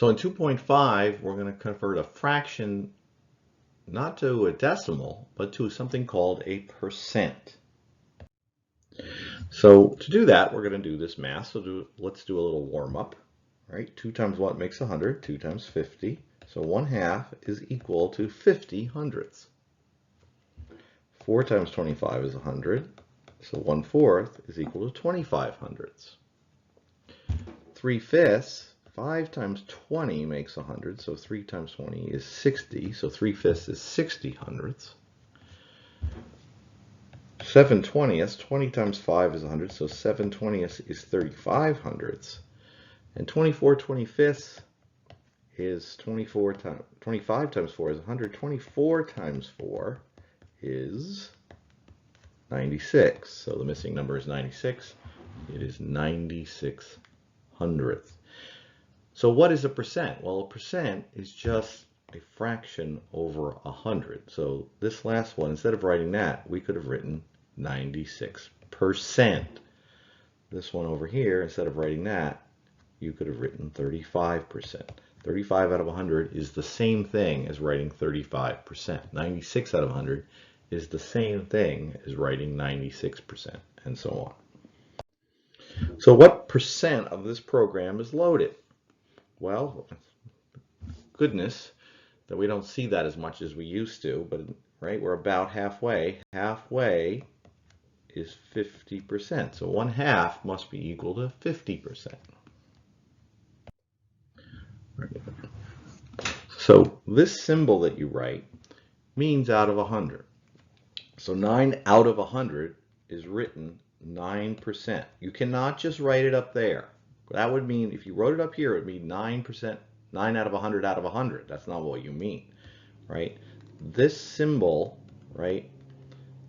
So in 2.5, we're going to convert a fraction not to a decimal, but to something called a percent. So to do that, we're going to do this math. So let's do a little warm up. Right? 2 times what makes 100? 2 times 50. So 1/2 is equal to 50 hundredths. 4 times 25 is 100. So 1/4 is equal to 25 hundredths. 3/5, 5 times 20 makes 100. So 3 times 20 is 60. So 3/5 is 60 hundredths. 7/20, 20 times 5 is 100. So 7/20 is 35 hundredths. And 24/25 is 25 times 4 is 100. 24 times 4 is 96. So the missing number is 96. It is 96 hundredths. So what is a percent? Well, a percent is just a fraction over 100. So this last one, instead of writing that, we could have written 96%. This one over here, instead of writing that, you could have written 35%. 35 out of 100 is the same thing as writing 35%. 96 out of 100 is the same thing as writing 96%, and so on. So what percent of this program is loaded? Well, goodness that we don't see that as much as we used to, but right, we're about halfway. Halfway is 50%. So 1/2 must be equal to 50%. So this symbol that you write means out of 100. So 9 out of 100 is written 9%. You cannot just write it up there. That would mean, if you wrote it up here, it would mean 9%, 9 out of 100 out of 100. That's not what you mean, right? This symbol, right?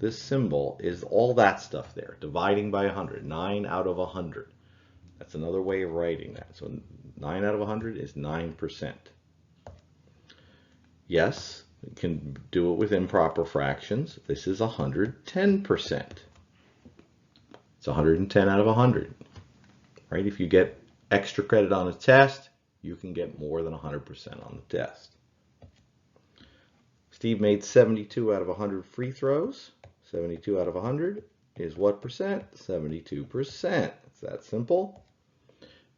This symbol is all that stuff there, dividing by 100, 9 out of 100. That's another way of writing that. So 9 out of 100 is 9%. Yes, you can do it with improper fractions. This is 110%. It's 110 out of 100. Right? If you get extra credit on a test, you can get more than 100% on the test. Steve made 72 out of 100 free throws. 72 out of 100 is what percent? 72%. It's that simple.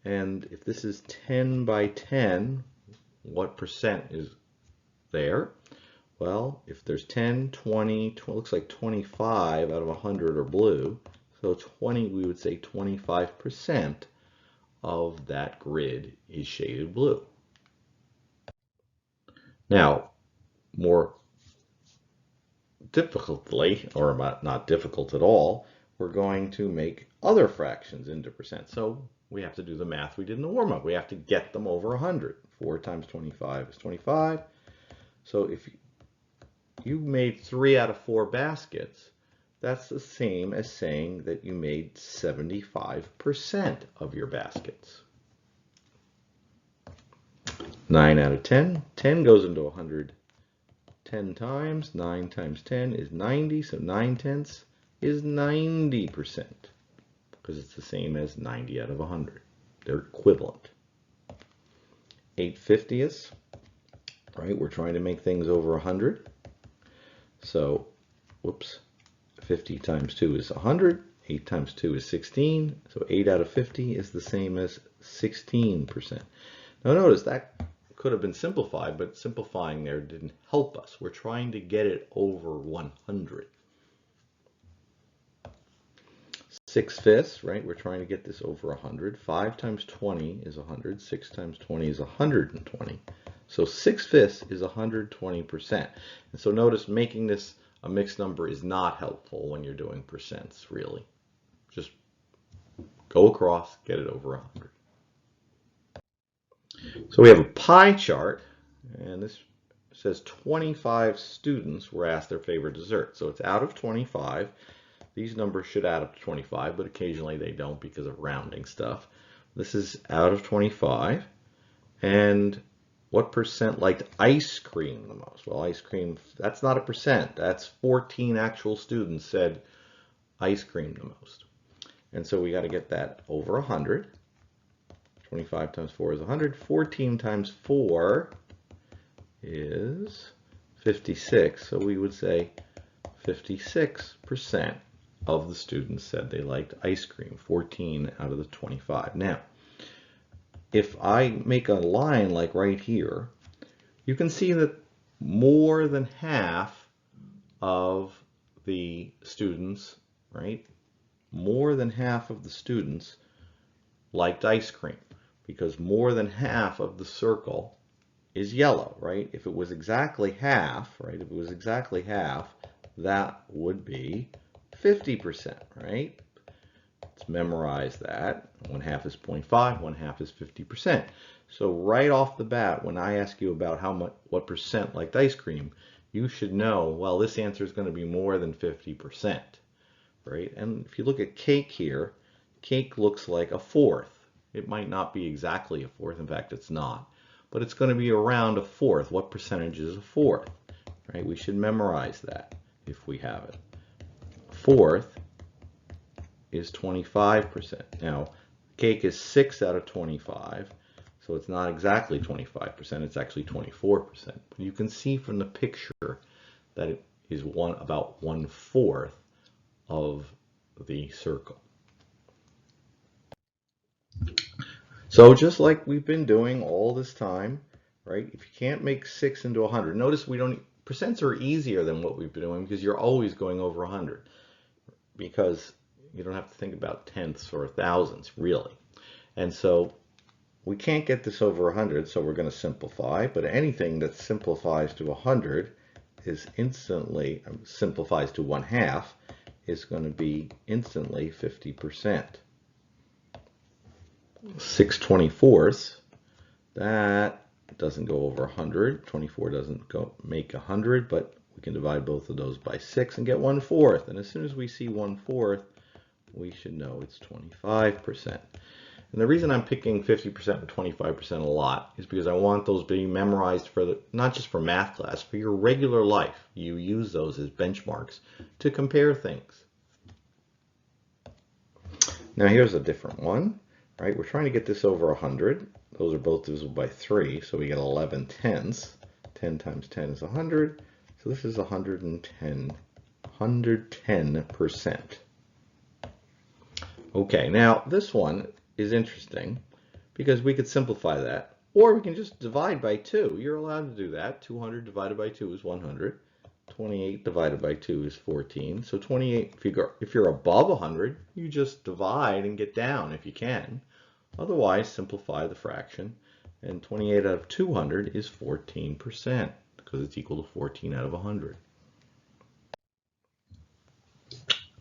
And if this is 10 by 10, what percent is there? Well, if there's 10, 20, looks like 25 out of 100 are blue. So 20, we would say 25% of that grid is shaded blue. Now, more difficultly, or not difficult at all, we're going to make other fractions into percent. So we have to do the math we did in the warm-up. We have to get them over 100. 4 times 25 is 25. So if you made 3 out of 4 baskets, that's the same as saying that you made 75% of your baskets. 9 out of 10. 10 goes into 100 10 times. 9 times 10 is 90. So 9/10 is 90%, because it's the same as 90 out of 100. They're equivalent. 8/50ths. Right? We're trying to make things over 100. So, whoops. 50 times 2 is 100. 8 times 2 is 16. So 8 out of 50 is the same as 16%. Now notice that could have been simplified, but simplifying there didn't help us. We're trying to get it over 100. 6/5, right? We're trying to get this over 100. 5 times 20 is 100. 6 times 20 is 120. So 6/5 is 120%. And so notice making this a mixed number is not helpful when you're doing percents, really. Just go across, get it over 100. So we have a pie chart, and this says 25 students were asked their favorite dessert. So it's out of 25. These numbers should add up to 25, but occasionally they don't because of rounding stuff. This is out of 25. And what percent liked ice cream the most? Well, ice cream, that's not a percent. That's 14 actual students said ice cream the most. And so we got to get that over 100. 25 times 4 is 100. 14 times 4 is 56. So we would say 56% of the students said they liked ice cream. 14 out of the 25. Now, if I make a line like right here, you can see that more than half of the students, right? More than half of the students liked ice cream, because more than half of the circle is yellow, right? If it was exactly half, right? If it was exactly half, that would be 50%, right? Let's memorize that. 1/2 is 0.5, 1/2 is 50%. So right off the bat, when I ask you about what percent liked ice cream, you should know, well, this answer is going to be more than 50%, right? And if you look at cake here, cake looks like a fourth. It might not be exactly a fourth. In fact, it's not. But it's going to be around a fourth. What percentage is a fourth, right? We should memorize that if we have it. A fourth is 25%. Now, cake is 6 out of 25, so it's not exactly 25%, it's actually 24%. But you can see from the picture that it is about 1/4 of the circle. So just like we've been doing all this time, right? If you can't make 6 into 100, notice percents are easier than what we've been doing because you're always going over 100. Because you don't have to think about tenths or thousandths, really. And so we can't get this over 100, so we're going to simplify. But anything that simplifies to 100 is instantly, simplifies to 1/2, is going to be instantly 50%. 6/24, that doesn't go over 100. 24 doesn't make 100, but we can divide both of those by 6 and get 1/4. And as soon as we see 1/4, we should know it's 25%. And the reason I'm picking 50% and 25% a lot is because I want those being memorized for not just for math class, for your regular life. You use those as benchmarks to compare things. Now here's a different one, right? We're trying to get this over 100. Those are both divisible by 3, so we get 11 tenths. 10 times 10 is 100. So this is 110%. Okay, now this one is interesting because we could simplify that, or we can just divide by 2. You're allowed to do that. 200 divided by 2 is 100. 28 divided by 2 is 14. So 28, if you're above 100, you just divide and get down if you can. Otherwise, simplify the fraction. And 28 out of 200 is 14% because it's equal to 14 out of 100.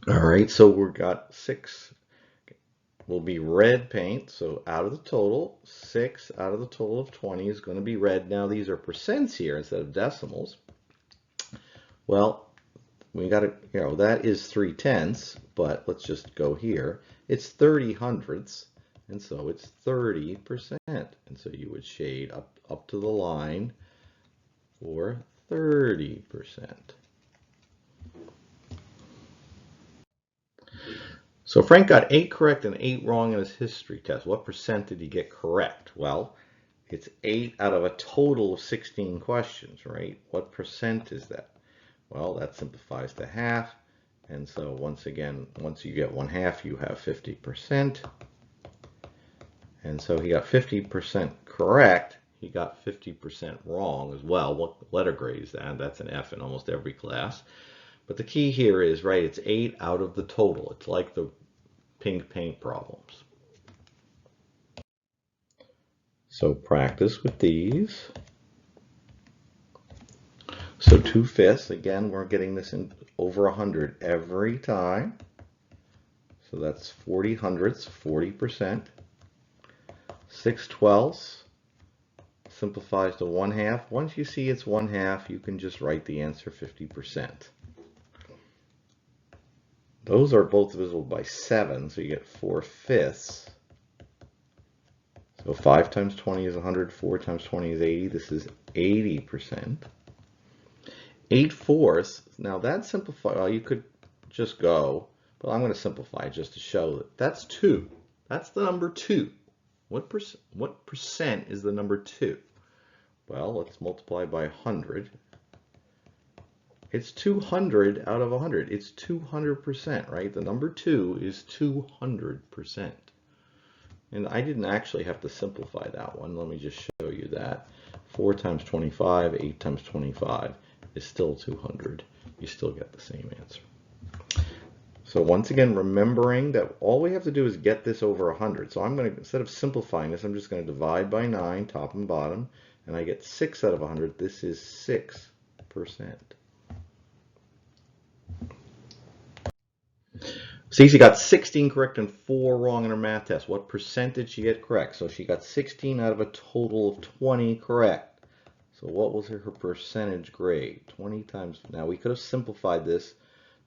All right, so we've got 6. Will be red paint, so out of the total, 6 out of the total of 20 is going to be red. Now these are percents here instead of decimals. Well, we got to, that is 3/10, but let's just go here. It's 30 hundredths, and so it's 30%. And so you would shade up to the line for 30%. So Frank got 8 correct and 8 wrong in his history test. What percent did he get correct? Well, it's 8 out of a total of 16 questions, right? What percent is that? Well, that simplifies to half. And so once again, once you get 1/2, you have 50%. And so he got 50% correct. He got 50% wrong as well. What letter grade is that? That's an F in almost every class. But the key here is, right, it's 8 out of the total. It's like the pink paint problems. So practice with these. So 2/5, again, we're getting this in over 100 every time. So that's 40 hundredths, 40%. 6/12 simplifies to 1/2. Once you see it's 1/2, you can just write the answer 50%. Those are both divisible by 7, so you get 4/5. So 5 times 20 is 100, 4 times 20 is 80. This is 80%. 8/4, now that simplifies, well, you could just go, but I'm going to simplify just to show that that's 2. That's the number 2. What percent is the number 2? Well, let's multiply by 100. It's 200 out of 100. It's 200%, right? The number 2 is 200%. And I didn't actually have to simplify that one. Let me just show you that. 4 times 25, 8 times 25 is still 200. You still get the same answer. So once again, remembering that all we have to do is get this over 100. So I'm going to, instead of simplifying this, I'm just going to divide by 9, top and bottom, and I get 6 out of 100. This is 6%. Stacy got 16 correct and 4 wrong in her math test. What percent did she get correct? So she got 16 out of a total of 20 correct. So what was her percentage grade? 20 times, now we could have simplified this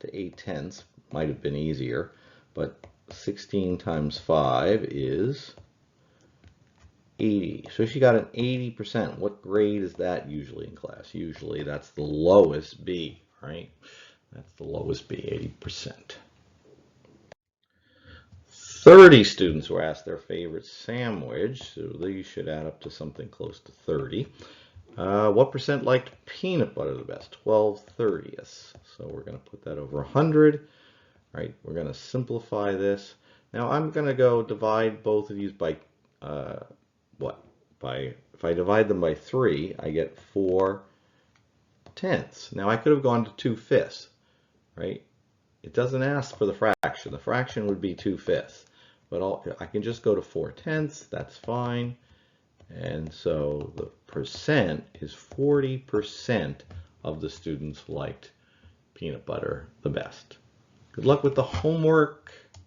to 8/10, might have been easier, but 16 times 5 is 80. So she got an 80%. What grade is that usually in class? Usually that's the lowest B, right? That's the lowest B, 80%. 30 students were asked their favorite sandwich, so these should add up to something close to 30. What percent liked peanut butter the best? 12/30ths. So we're going to put that over 100. Right, we're going to simplify this. Now I'm going to go divide both of these by if I divide them by 3, I get 4/10. Now I could have gone to 2/5, right? It doesn't ask for the fraction. The fraction would be 2/5, but I can just go to 4/10. That's fine. And so the percent is 40% of the students liked peanut butter the best. Good luck with the homework.